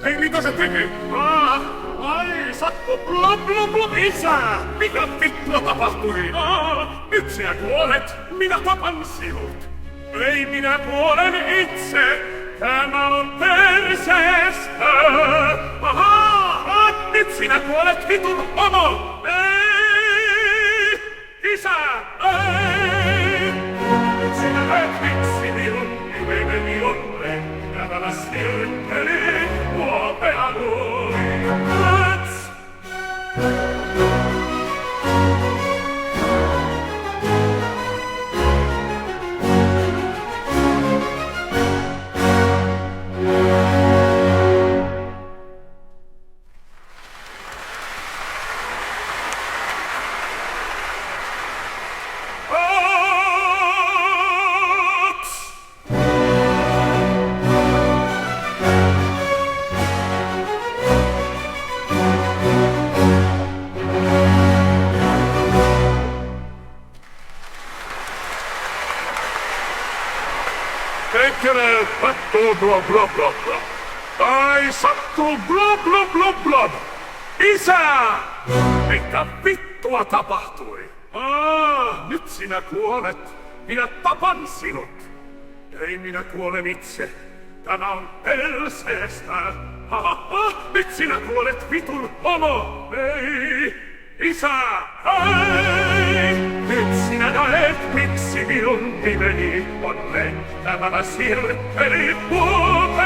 Hei, mitä se teki? Ai, sattu blub, isä! Mikä vittua tapahtui? Nyt sinä kuolet, minä tapan sinut. Ei, minä kuolen itse. Tämä on perseestä. Nyt sinä kuolet, vitun homo! Ei! Isä! Ei! Sinä et miksi minun nimeni olle. Tämä sirkkeli mua peanui. Henkele sattuu blub. Ai sattuu blub. Isä! Mitä vittua tapahtui? Nyt sinä kuolet. Minä tapan sinut. Ei minä kuolen itse. Tämä on perseestä. Nyt sinä kuolet vitun homo. Ei! Isä! Ei! Nyt sinä näet, miksi minun nimeni on lentävä sirkkeli puupe.